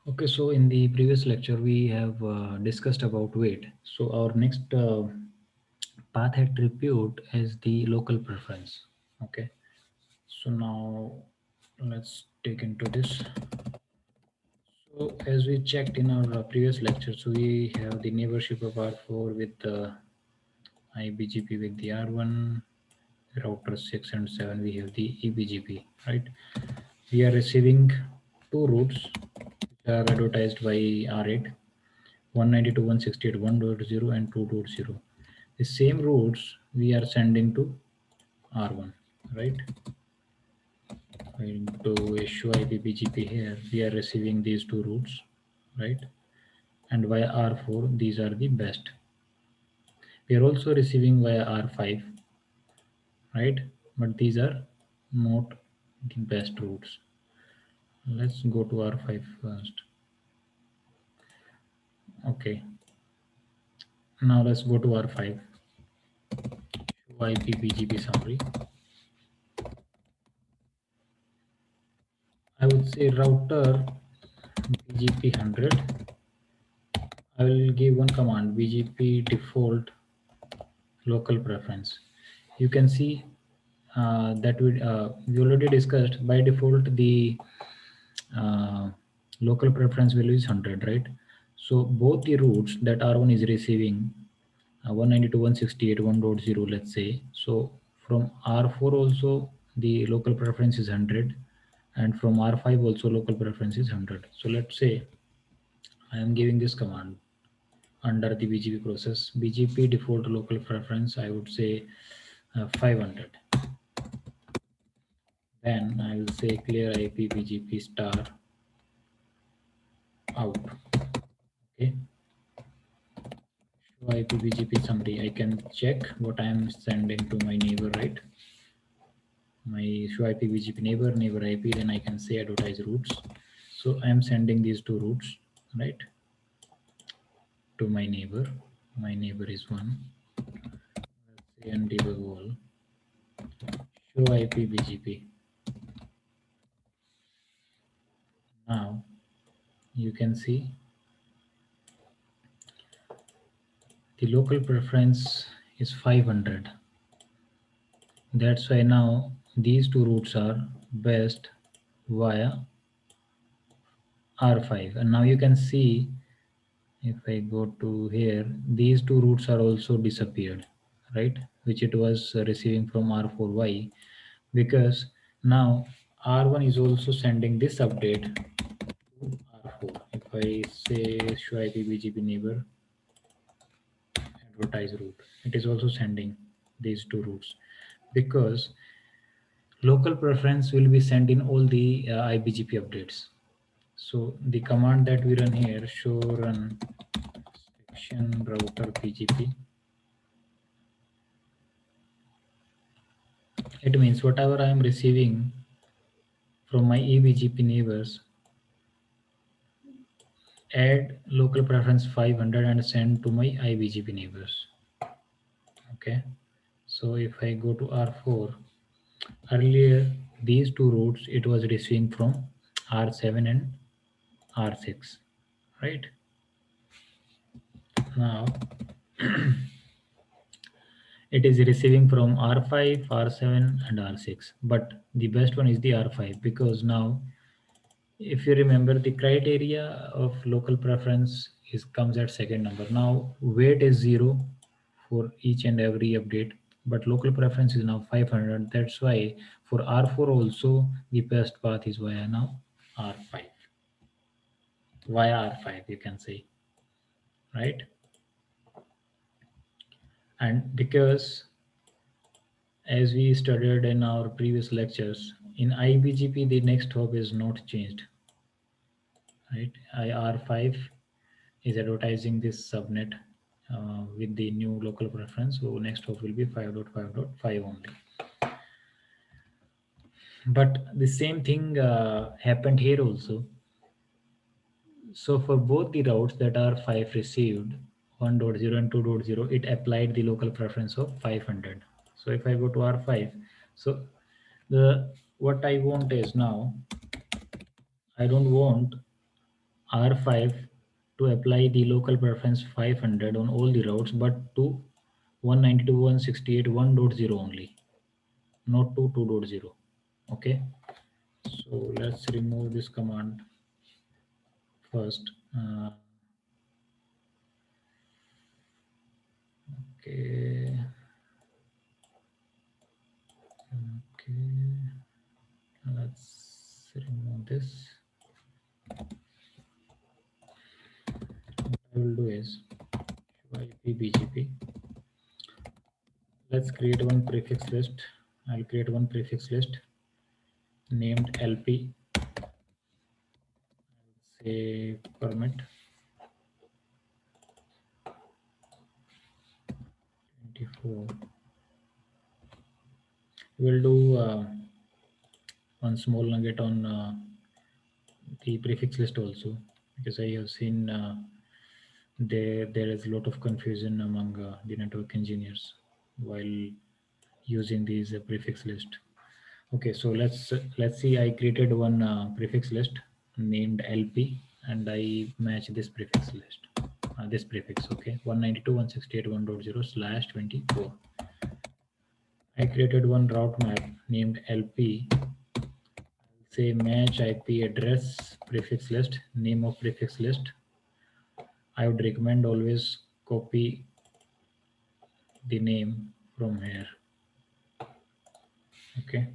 Okay, so in the previous lecture we have discussed about weight. So our next path attribute is the local preference. Okay, so now let's take into this. So as we checked in our previous lecture, so we have the neighborship of R4 with the IBGP with the R1, router 6 and 7 we have the EBGP, right? We are receiving two routes which are advertised by R8, 192.168.1.0 and 2.0. The same routes we are sending to R1, right? Into issue IPPGP here, we are receiving these two routes, right? And via R4, these are the best. We are also receiving via R5, right? But these are not the best routes. Let's go to R5 first. Okay, now let's go to R5. Show IPPGP summary. I would say router BGP 100. I will give one command BGP default local preference. You can see that we already discussed by default the uh, local preference value is 100, right? So both the routes that R1 is receiving 192.168.1.0, let's say. So from R4 also the local preference is 100, and from R5 also local preference is 100. So let's say I am giving this command under the BGP process. BGP default local preference, I would say 500. Then I will say clear IP BGP star out. Okay. Show IP BGP summary. I can check what I am sending to my neighbor, right? My show IP BGP neighbor IP. Then I can say advertise routes. So I am sending these two routes, right, to my neighbor. My neighbor is one. Let's say and debug all. Show IP BGP. Now you can see the local preference is 500. That's why now these two routes are best via R5. And now you can see if I go to here, these two routes are also disappeared, right? Which it was receiving from R4Y, because now R1 is also sending this update to R4. If I say show IP BGP neighbor advertise route, it is also sending these two routes, because local preference will be sent in all the IBGP updates. So the command that we run here, show run section router BGP, it means whatever I am receiving from my eBGP neighbors, add local preference 500 and send to my IBGP neighbors. Okay. So if I go to R4, earlier these two routes it was receiving from R7 and R6, right? Now it is receiving from R5, R7 and R6, but the best one is the R5, because now if you remember the criteria of local preference is comes at second number. Now weight is 0 for each and every update, but local preference is now 500. That's why for R4 also the best path is via now R5, via R5 you can say, right? And because as we studied in our previous lectures, in IBGP the next hop is not changed, right? IR5 is advertising this subnet with the new local preference. So next hop will be 5.5.5 only. But the same thing happened here also. So for both the routes that are 5 received, 1.0 and 2.0, it applied the local preference of 500. So if I go to R5, so the what I want is now, I don't want R5 to apply the local preference 500 on all the routes, but to 192.168.1.0 only, not to 2.0. Okay, so let's remove this command first. Okay, okay, let's remove this. What I will do is show IP BGP. Let's create one prefix list. I'll create one prefix list named LP. Say permit 24. We'll do one small nugget on the prefix list also, because I have seen there is a lot of confusion among the network engineers while using these prefix list. Okay, so let's see. I created one prefix list named LP, and I match this prefix list. This prefix, okay, 192.168.1.0/24. I created one route map named LP. Say match IP address prefix list, name of prefix list. I would recommend always copy the name from here. Okay,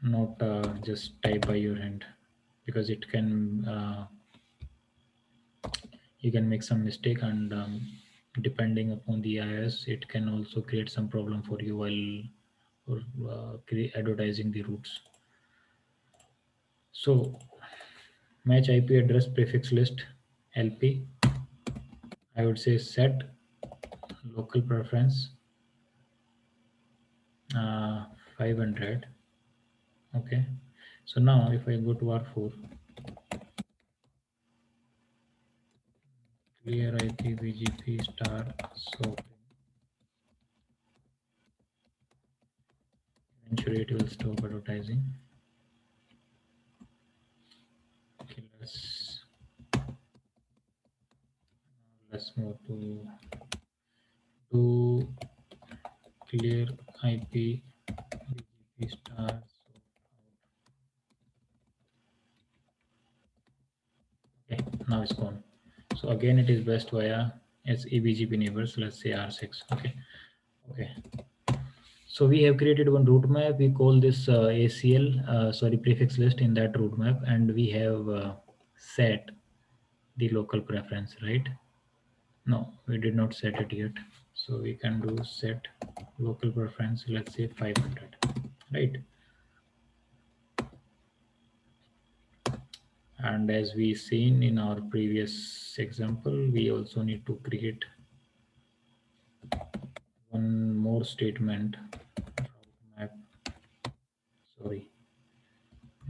not just type by your hand, because it can you can make some mistake, and depending upon the IIS, it can also create some problem for you while advertising the routes. So match IP address prefix list LP. I would say set local preference 500. Okay, so now if I go to R4, clear IP BGP star, so eventually it will stop advertising. Okay, let's move to clear IP BGP star. Okay, now it's gone. So again, it is best via EBGP neighbors. Let's say R6. Okay, okay. So we have created one route map. We call this ACL, sorry, prefix list in that route map, and we have set the local preference, right? No, we did not set it yet. So we can do set local preference. Let's say 500, right? And as we seen in our previous example, we also need to create one more statement. Route map, sorry,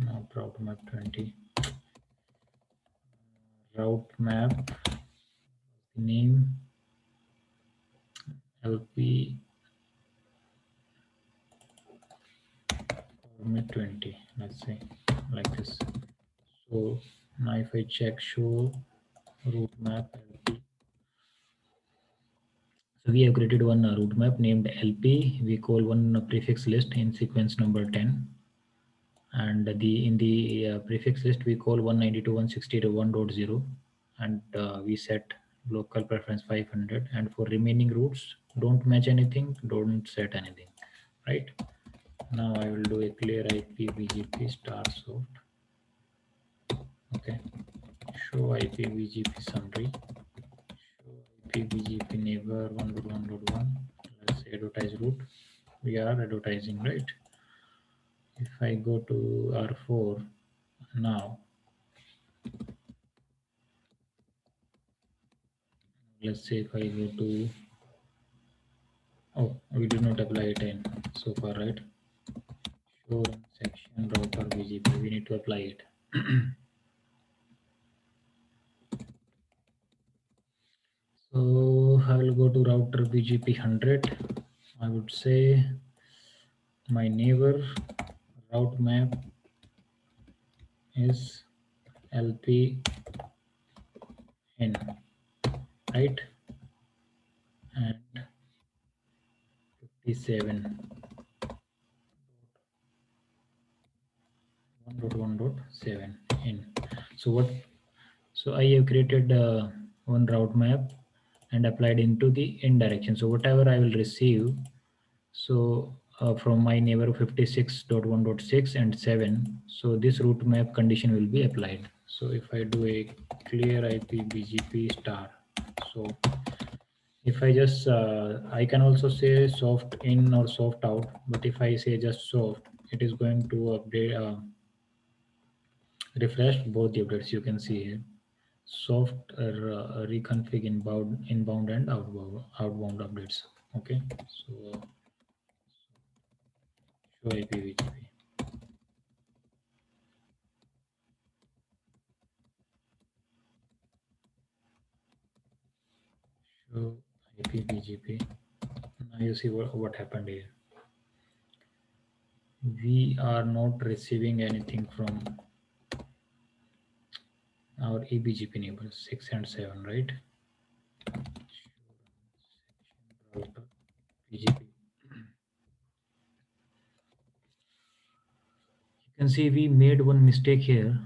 not route map 20. Route map name LP format 20. Let's say like this. So now if I check show route map LP. So we have created one route map named LP. We call one prefix list in sequence number 10, and the in the prefix list we call 192.168.1.0, and we set local preference 500. And for remaining routes, don't match anything, don't set anything, right? Now I will do a clear IP BGP star soft. Okay, show IP BGP summary. PBGP neighbor 1.1.1. Let's say advertise route. We are advertising, right? If I go to R4 now, let's say if I go to, oh, we did not apply it in so far, right? Show run section router BGP. We need to apply it. So I will go to router BGP 100. I would say my neighbor route map is LP in, right? And 57.1.1.7 in. So what? So I have created one route map and applied into the in direction. So whatever I will receive, so from my neighbor 56.1.6 and 7, so this route map condition will be applied. So if I do a clear IP BGP star, so if I just I can also say soft in or soft out, but if I say just soft, it is going to update refresh both the updates. You can see here soft reconfig inbound and outbound updates. Okay, so show IPVGP. Show IPVGP. Now you see what happened here. We are not receiving anything from our EBGP neighbors 6 and 7, right? Router BGP. You can see we made one mistake here.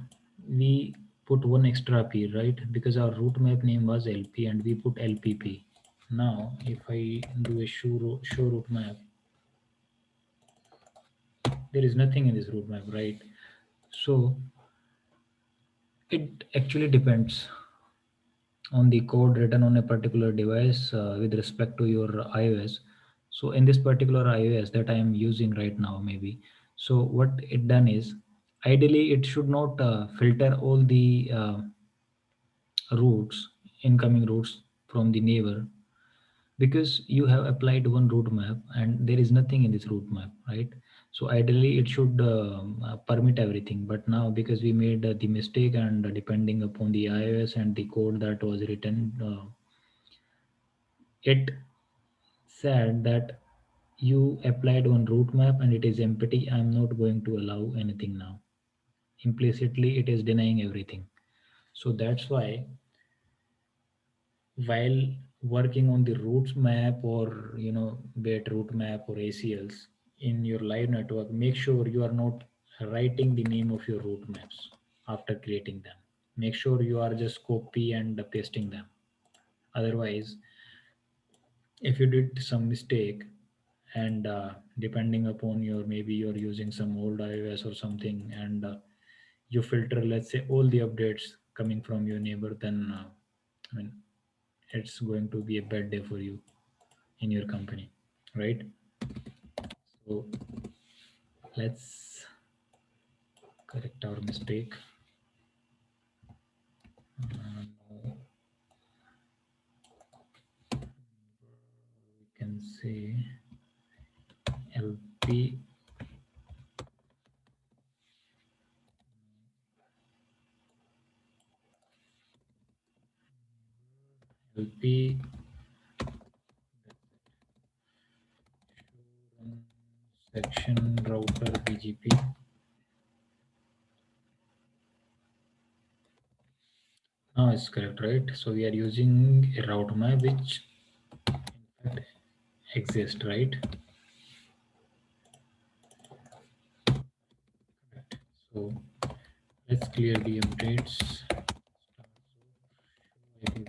We put one extra P, right? Because our route map name was LP and we put LPP. Now, if I do a show route map, there is nothing in this route map, right? So it actually depends on the code written on a particular device with respect to your iOS. So in this particular iOS that I am using right now, maybe. So what it done is, ideally it should not filter all the routes, incoming routes from the neighbor, because you have applied one route map and there is nothing in this route map, right? So ideally it should permit everything, but now because we made the mistake and depending upon the iOS and the code that was written, it said that you applied one route map and it is empty. I'm not going to allow anything now. Implicitly it is denying everything. So that's why while working on the routes map, or be it route map or ACLs in your live network, make sure you are not writing the name of your route maps after creating them. Make sure you are just copy and pasting them. Otherwise, if you did some mistake and depending upon your, maybe you're using some old iOS or something, and you filter, let's say, all the updates coming from your neighbor, then I mean, it's going to be a bad day for you in your company, right? So let's correct our mistake. Now we can say LP LP section router BGP. Now it's correct, right? So we are using a route map which in fact exists, right? So let's clear the updates.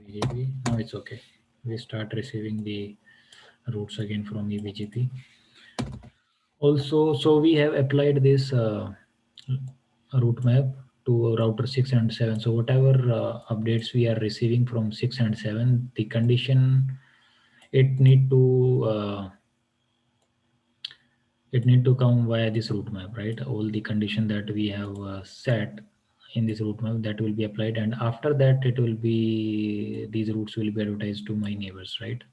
BGP. Now it's okay. We start receiving the routes again from eBGP. Also, so we have applied this route map to router 6 and 7. So whatever updates we are receiving from 6 and 7, the condition, it need to uh, it need to come via this route map, right? All the condition that we have set in this route map, that will be applied, and after that it will be, these routes will be advertised to my neighbors, right?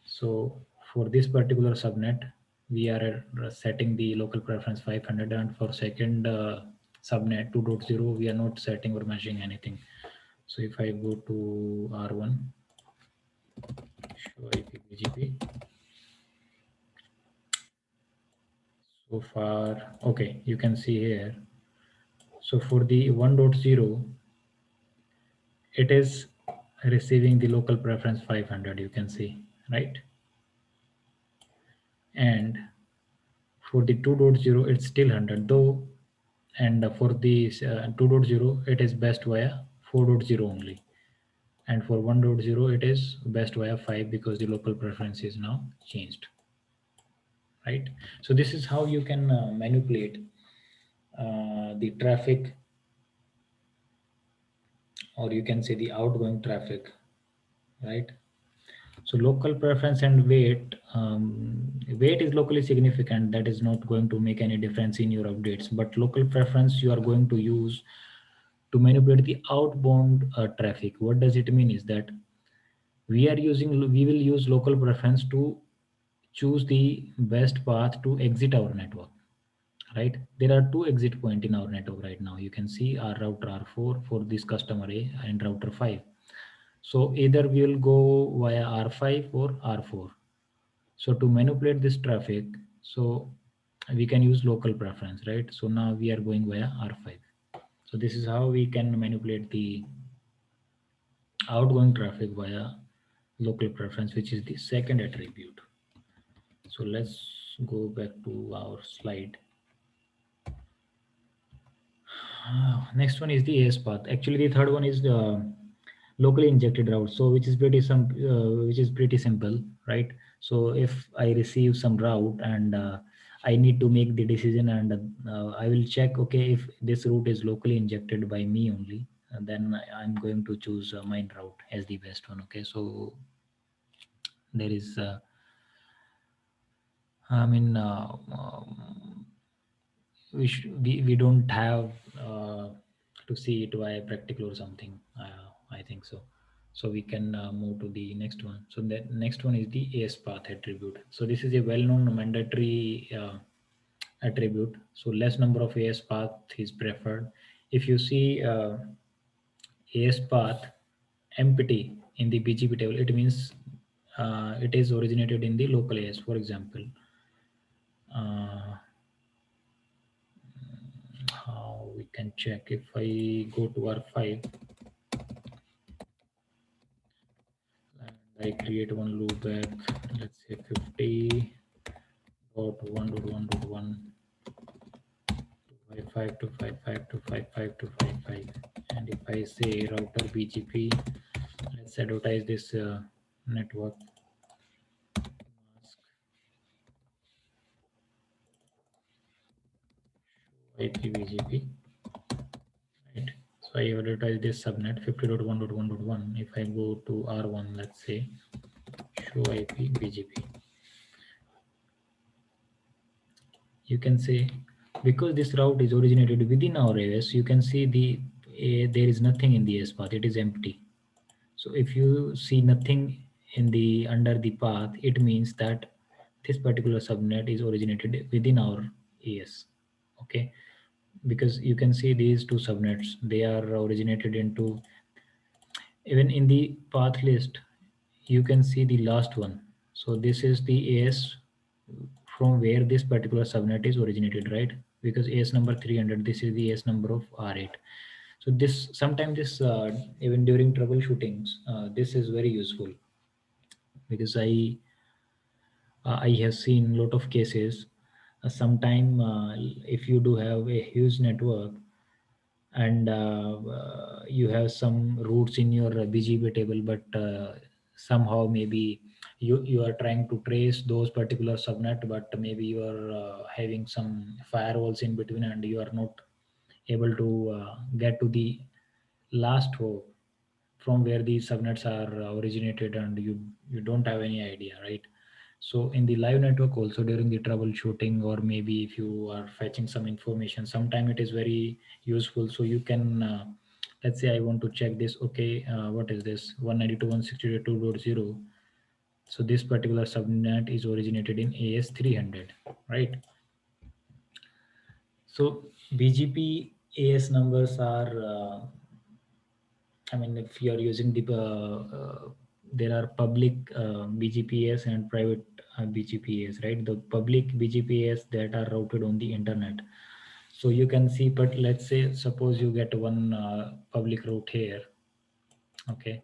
So for this particular subnet, we are setting the local preference 500, and for second subnet 2.0, we are not setting or matching anything. So if I go to R1, show IP BGP, so far, okay, you can see here. So for the 1.0, it is receiving the local preference 500, you can see, right? And for the 2.0, it's still 100 though. And for the 2.0, it is best via 4.0 only. And for 1.0, it is best via 5 because the local preference is now changed, right? So this is how you can manipulate the traffic, or you can say the outgoing traffic, right? So local preference and weight, weight is locally significant. That is not going to make any difference in your updates. But local preference you are going to use to manipulate the outbound traffic. What does it mean? Is that we will use local preference to choose the best path to exit our network. Right? There are two exit point in our network right now. You can see our router R4 for this customer A and router 5. So either we will go via R5 or R4. So to manipulate this traffic, so we can use local preference, right? So now we are going via R5. So this is how we can manipulate the outgoing traffic via local preference, which is the second attribute. So let's go back to our slide. Next one is the AS path. Actually, the third one is the locally injected route. So which is pretty simple, right? So if I receive some route and I need to make the decision, and I will check, okay, if this route is locally injected by me only, then I'm going to choose mine route as the best one. Okay, so there is, I mean, we don't have to see it via practical or something. I think so. So we can move to the next one. So the next one is the AS path attribute. So this is a well-known mandatory attribute. So less number of AS path is preferred. If you see AS path empty in the BGP table, it means it is originated in the local AS. For example, uh, how we can check, if I go to R5 and I create one loop back, let's say 50.1.1.1 to 55 to 55 to 55 to 55, and if I say router BGP, let's advertise this network mask IP BGP, right? So I advertise this subnet 50.1.1.1. If I go to R1, let's say show IP BGP, you can say, because this route is originated within our AS, you can see there is nothing in the AS path, it is empty. So if you see nothing in the under the path, it means that this particular subnet is originated within our AS. Okay, because you can see these two subnets, they are originated into, even in the path list you can see the last one. So this is the AS from where this particular subnet is originated, right? Because AS number 300, this is the AS number of R8. So this sometimes this even during troubleshootings, this is very useful, because I have seen lot of cases. Sometime if you do have a huge network and you have some routes in your BGP table, but somehow maybe you are trying to trace those particular subnet, but maybe you are having some firewalls in between and you are not able to get to the last hop from where these subnets are originated, and you don't have any idea, right? So in the live network also, during the troubleshooting, or maybe if you are fetching some information, sometime it is very useful. So you can let's say I want to check this, okay, what is this 192.168.2.0. So this particular subnet is originated in AS 300, right? So BGP AS numbers are I mean, if you are using there are public BGPs and private BGPs, right? The public BGPs that are routed on the internet. So you can see, but let's say, suppose you get one public route here, okay,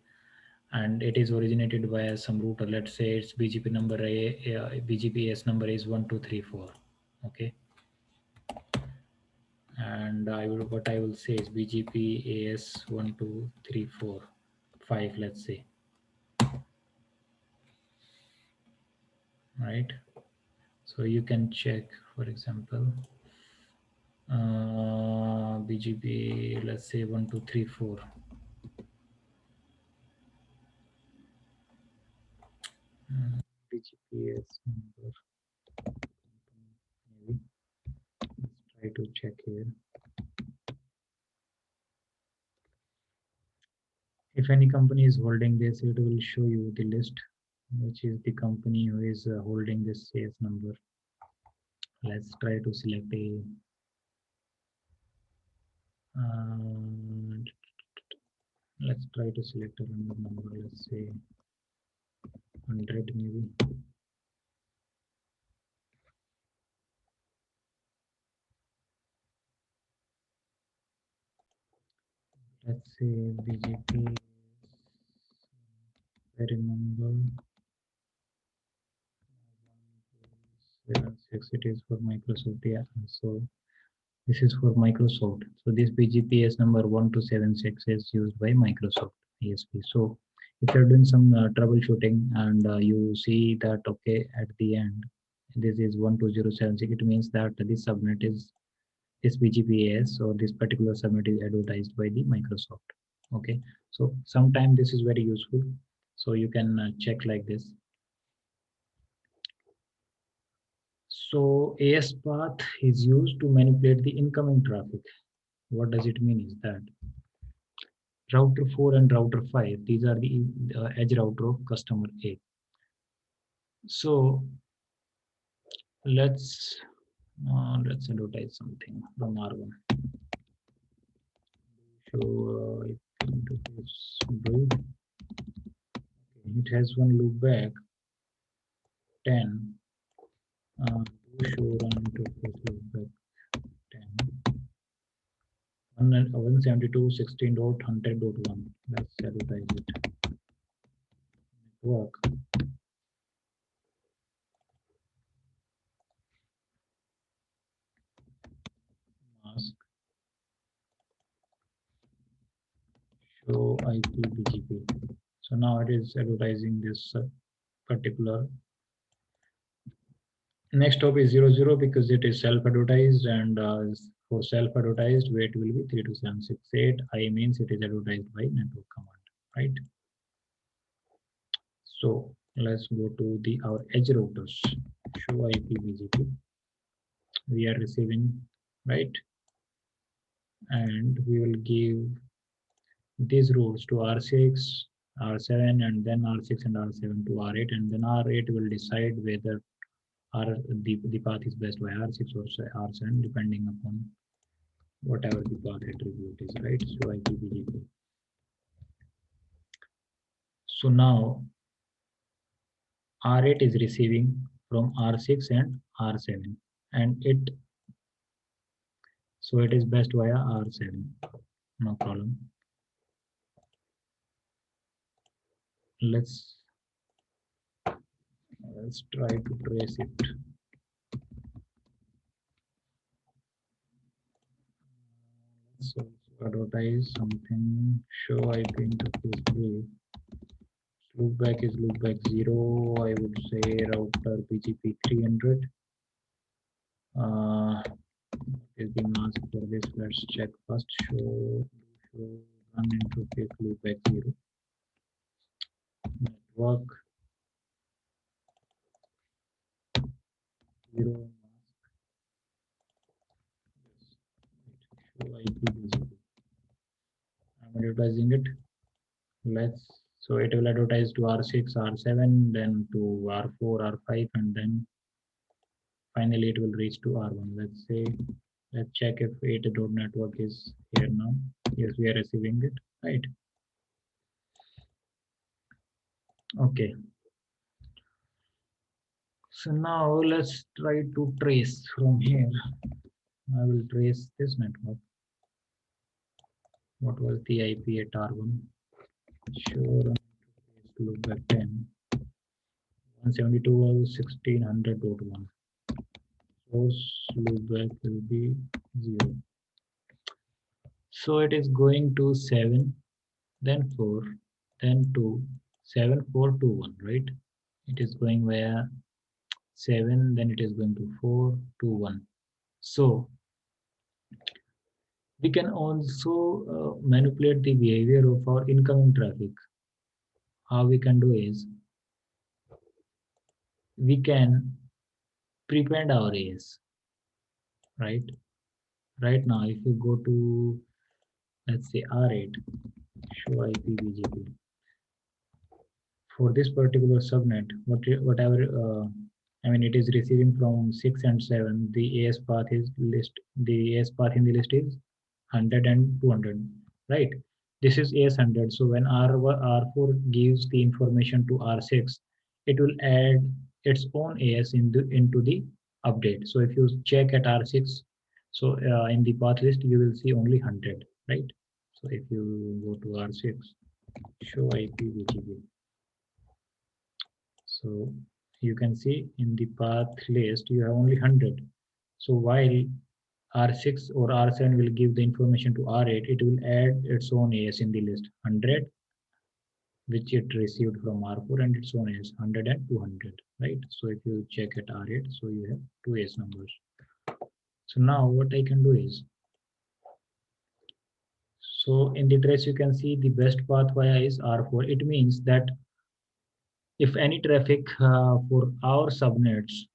and it is originated by some router. Let's say its BGP number, BGPS number is 1234, okay, and what I will say is BGP AS 12345, let's say, right? So you can check, for example, BGP, let's say 1234. BGPS number, maybe. Let's try to check here. If any company is holding this, it will show you the list, which is the company who is holding this CS number. Let's try to select a let's try to select a random number. Let's say 100 maybe. Let's say BGP. I remember 76. It is for Microsoft. Yeah. So this is for Microsoft. So this BGPS number 1276 is used by Microsoft ASP. So if you're doing some troubleshooting and you see that, okay, at the end, this is 12076, it means that this subnet is this BGPS, or this particular subnet is advertised by the Microsoft. Okay. So sometimes this is very useful. So you can check like this. So AS path is used to manipulate the incoming traffic. What does it mean is that router 4 and router 5, these are the edge router of customer A. So let's advertise something from R1. So I think it is blue. Okay, it has one loopback 10. Do show run interface loopback 10. 172.16.100.1. Let's advertise it. Network. Mask. Show IP BGP. So now it is advertising this particular. Next hop is 00 because it is self-advertised, and for self-advertised weight will be 32768. I means it is advertised by network command, right? So let's go to the our edge routers. Show IP BGP. We are receiving, right? And we will give these routes to R6, R7, and then R6 and R7 to R8, and then R8 will decide whether the path is best by R6 or R7, depending upon whatever the path attribute is, right? So IPBGP. So now R8 is receiving from R6 and R7, and so it is best via R7. No problem. Let's try to trace it. So advertise something. Show IP interface brief. Loopback is loopback 0. I would say router BGP 300. Is the mask for this? Let's check first. Show run interface loopback 0. Network 0 mask. Show IP BGP. I'm advertising it. So it will advertise to R6, R7, then to R4, R5, and then finally it will reach to R1. Let's check if 8.network is here now. Yes, we are receiving it, right? Okay. So now let's try to trace from here. I will trace this network. What was the IP at R1? Sure, loopback 10. 172 was 1600.1. Source loopback will be 0. So it is going to 7, then 4, then 2, 7, 4, 2, 1, right? It is going via 7, then it is going to 4, 2, 1. So we can also manipulate the behavior of our incoming traffic. How we can do is we can prepend our AS, right? Right now, if you go to, let's say, R8, show IP BGP. For this particular subnet, whatever, I mean, it is receiving from 6 and 7, the AS path is list, the AS path in the list is 100 and 200, right? This is AS100. So when R4 gives the information to R6, it will add its own AS into the update. So if you check at R6, so in the path list, you will see only 100, right? So if you go to R6, show IP BGP. So you can see in the path list, you have only 100. So while R6 or R7 will give the information to R8, it will add its own AS in the list 100, which it received from R4, and its own AS 100 and 200, right? So if you check at R8, so you have two AS numbers. So now what I can do is, so in the trace, you can see the best path via is R4. It means that if any traffic for our subnets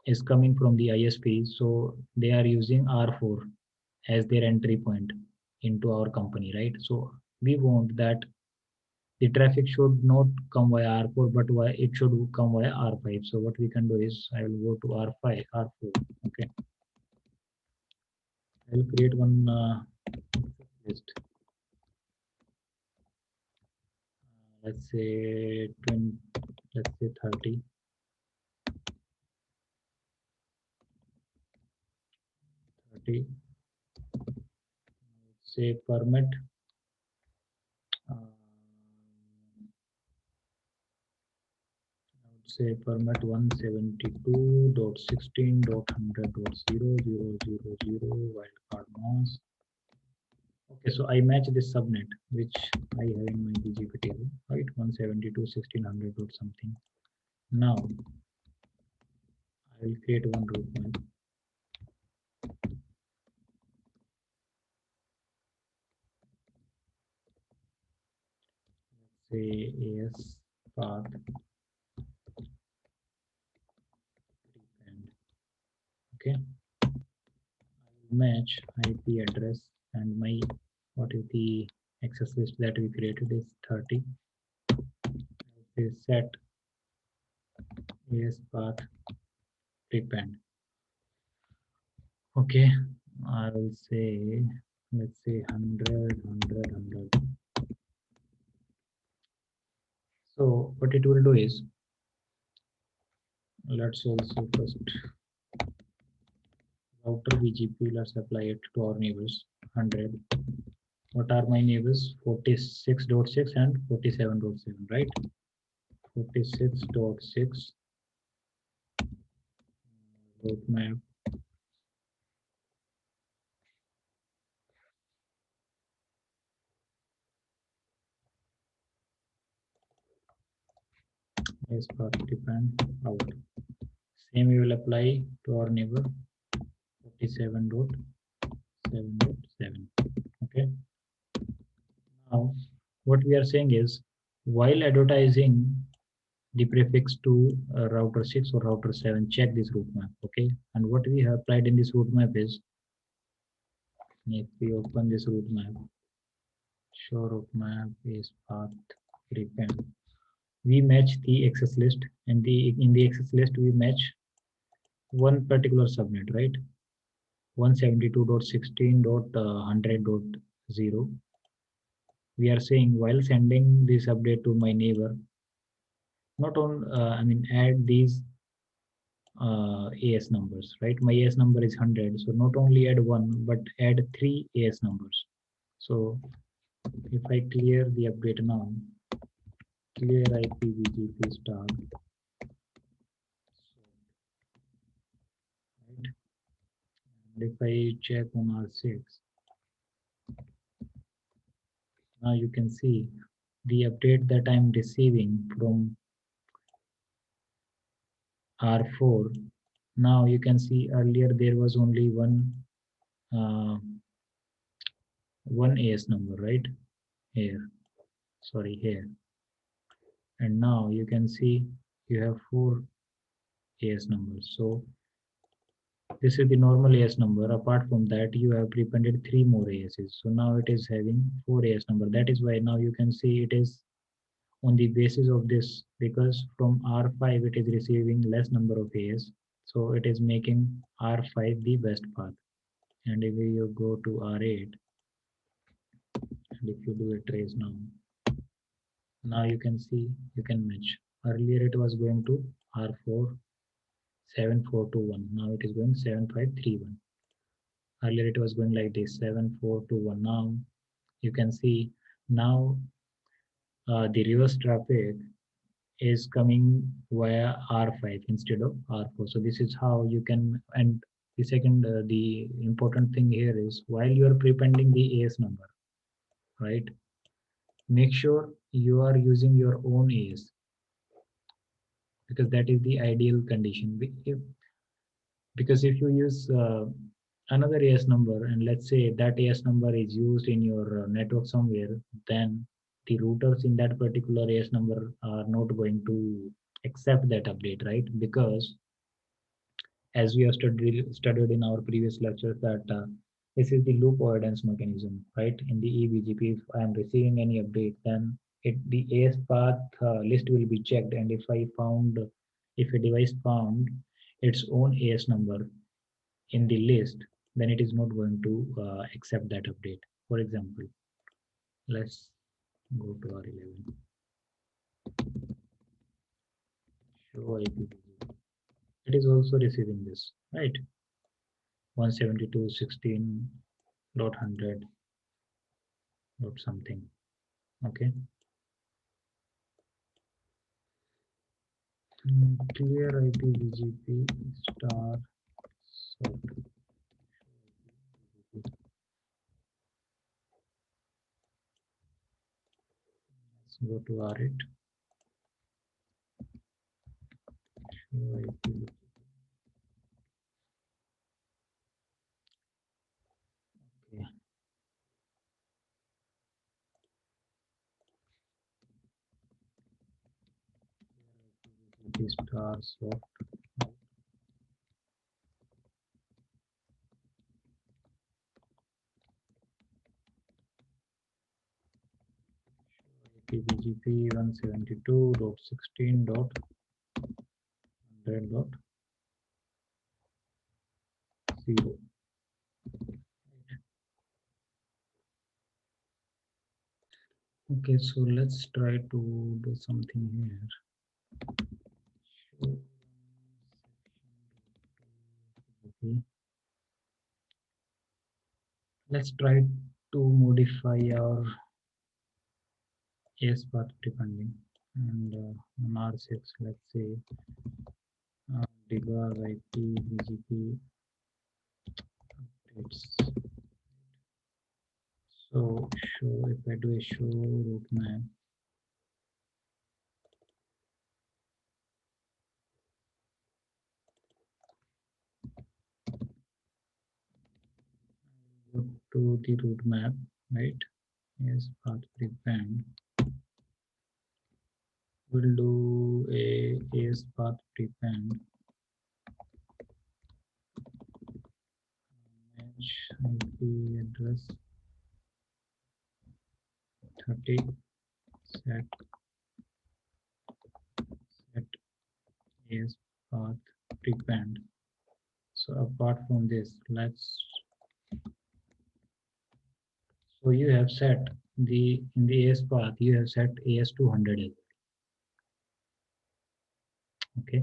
is coming from the ISP, so they are using R4 as their entry point into our company, right? So we want that the traffic should not come via R4, but it should come via R5. So what we can do is I will go to R5, R4. Okay, I will create one list. Let's say 20, let's say 30. 30. Say permit. Uh, say permit 172.16.100.00000 wildcard mask. Okay, so I match this subnet which I have in my BGP table, right? 172.1600 dot something. Now I will create one route map. Let's say AS path prepend. Okay, I will match IP address and my what is the access list that we created is 30. Say set AS path prepend. Okay, I will say let's say 100, 100, 100. So what it will do is, let's also first router BGP, let's apply it to our neighbors. 100. What are my neighbors? 46.6 and 47.7, right? 46.6 route map is path depend out. Same we will apply to our neighbor 47.7.7. Okay. Now what we are saying is, while advertising the prefix to router 6 or router 7, check this route map. Okay, and what we have applied in this route map is, if we open this route map, show route map is path prepend. We match the access list, and in the access list we match one particular subnet, right? 172.16.100.0. We are saying while sending this update to my neighbor, not on I mean add these AS numbers, right? My AS number is 100, so not only add one, but add three AS numbers. So if I clear the update now, clear IPVGP star, right? And if I check on R6, now you can see the update that I'm receiving from R4. Now you can see earlier there was only uh, one AS number, right? Here, sorry, here. And now you can see you have four AS numbers. So this is the normal AS number. Apart from that, you have prepended three more ASs. So now it is having four AS number. That is why now you can see it is on the basis of this, because from R5 it is receiving less number of AS. So it is making R5 the best path. And if you go to R8, and if you do a trace now you can see you can match. Earlier it was going to R4 7421. Now it is going 7531. Earlier it was going like this 7421. Now you can see now the reverse traffic is coming via R5 instead of R4. So this is how you can. And the second, the important thing here is while you are prepending the AS number, right? Make sure you are using your own AS, because that is the ideal condition. Because if you use another AS number, and let's say that AS number is used in your network somewhere, then the routers in that particular AS number are not going to accept that update, right? Because as we have studied in our previous lectures, that this is the loop avoidance mechanism, right? In the eBGP, if I am receiving any update, then the AS path list will be checked, and if a device found its own AS number in the list, then it is not going to accept that update. For example, let's go to R11, show IPv6. It is also receiving this, right? 172.16.100 dot something. Okay. Clear IPv6 star soft. Let's go to R8. Show IPv6. Okay. IPv6 star soft. IPv6 172.16.100.0. Okay, so let's try to do something here. Okay. Let's try to modify our AS path depending. And on R6, let's say debug IPv6 updates. So show, if I do a show route map, go to the route map, right? Yes, path prepend. We'll do a AS path prepend. Match IP address 30 set AS path prepend. So apart from this, so you have set in the AS path, you have set AS 200 as well. Okay,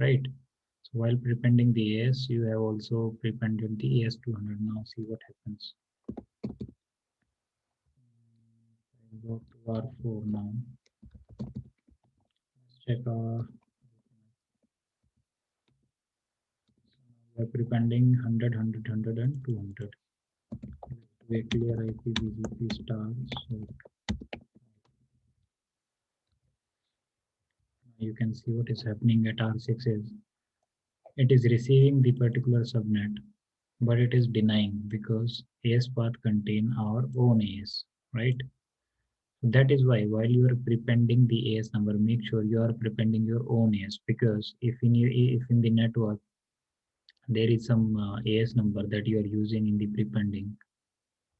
right? while prepending the AS, you have also prepended the AS200. Now see what happens. Go to R4 now. Let's check our. We're prepending 100, 100, 100, and 200. We clear IPBGP star. So you can see what is happening at R6 is it is receiving the particular subnet, but it is denying because AS path contain our own AS, right? That is why while you are prepending the AS number, make sure you are prepending your own AS, because if in the network there is some AS number that you are using in the prepending,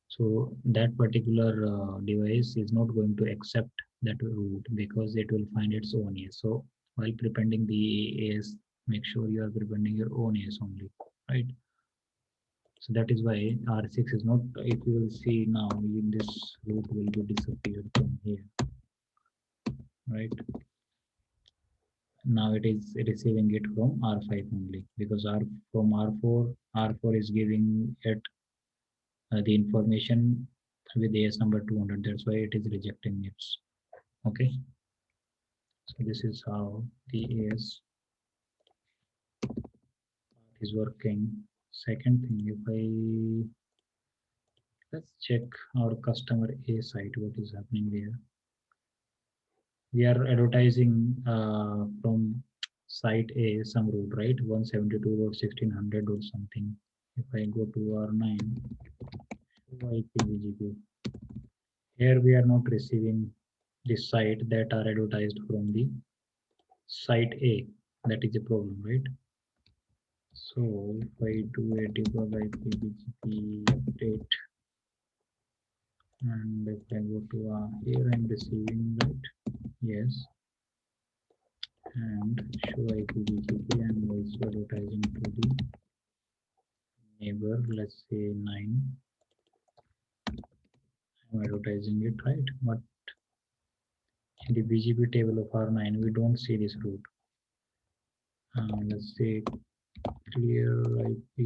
so that particular device is not going to accept that route because it will find its own AS. So while prepending the AS, make sure you are prepending your own AS only, right? So that is why R6 is not, if you will see now, this route will be disappeared from here, right? Now it is receiving it from R5 only, because from R4 is giving it the information with AS number 200. That's why it is rejecting it. Okay. So this is how the AS is working. Second thing, if let's check our customer A site, what is happening there. We are advertising from site A some route, right? 172.1600 or something. If I go to R9, IPVGP. Here we are not receiving the site that are advertised from the site A. That is a problem, right? So if I do a debug IPVGP update, and if I go to here, I'm receiving that, yes, and show IPVGP, I'm also advertising to the neighbor, let's say 9. I'm advertising it, right? But in the BGP table of R9, we don't see this route. Let's say clear IP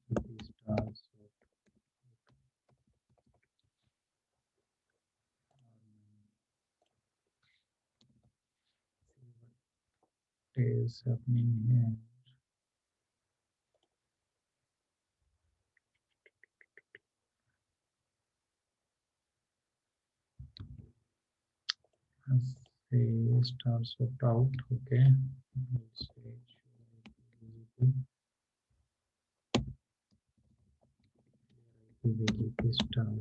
stars what is happening here. Let's say stars swapped out. Okay. Let's say BGP star.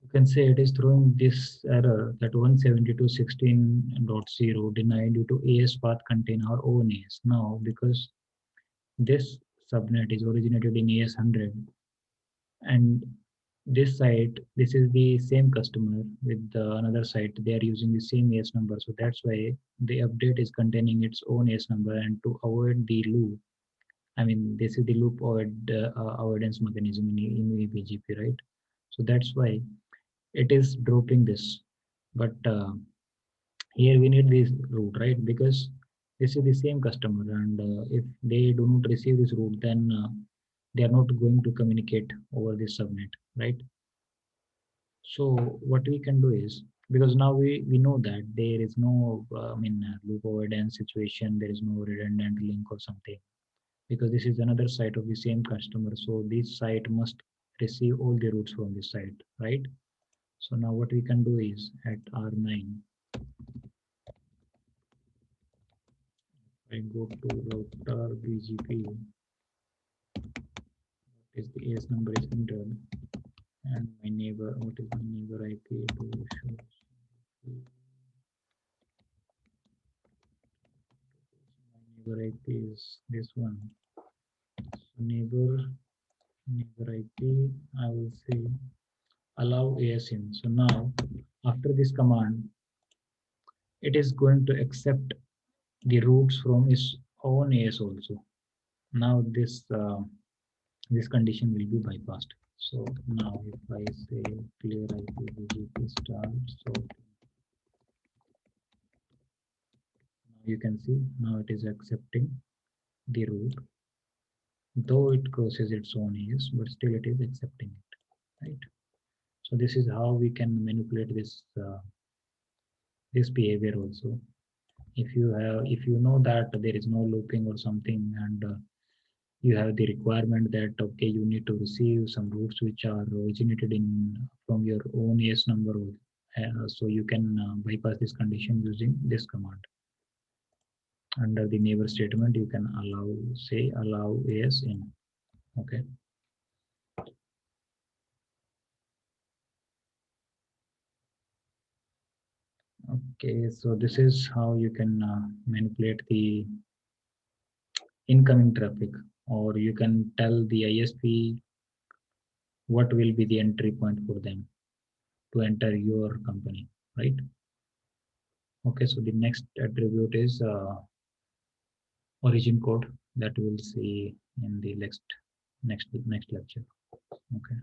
You can say it is throwing this error that 172.16.0 denied due to AS path contain our own AS. Now, because this subnet is originated in AS100, and this site, this is the same customer with another site, they are using the same AS number. So that's why the update is containing its own AS number, and to avoid the loop, I mean, this is the loop avoidance mechanism in VPGP, right? So that's why it is dropping this. But here we need this route, right? Because this is the same customer, and if they do not receive this route, then they are not going to communicate over this subnet, right? So what we can do is, because now we know that there is no loop avoidance situation, there is no redundant link or something, because this is another site of the same customer. So this site must receive all the routes from this site, right? So now what we can do is at R9, I go to router BGP, what is the AS number is entered, and my neighbor, what is my neighbor IP to show. My neighbor IP is this one. So neighbor IP, I will say allow AS in. So now after this command, it is going to accept the routes from its own AS also. Now this condition will be bypassed. So now if I say clear IP BGP star, so You can see now it is accepting the route, though it crosses its own ears, but still it is accepting it, right? So this is how we can manipulate this behavior also. If you know that there is no looping or something, and you have the requirement that okay, you need to receive some routes which are originated in from your own AS number, so you can bypass this condition using this command. Under the neighbor statement, you can allow AS in. Okay. Okay, so this is how you can manipulate the incoming traffic, or you can tell the ISP what will be the entry point for them to enter your company, right? Okay, so the next attribute is origin code that we'll see in the next lecture. Okay.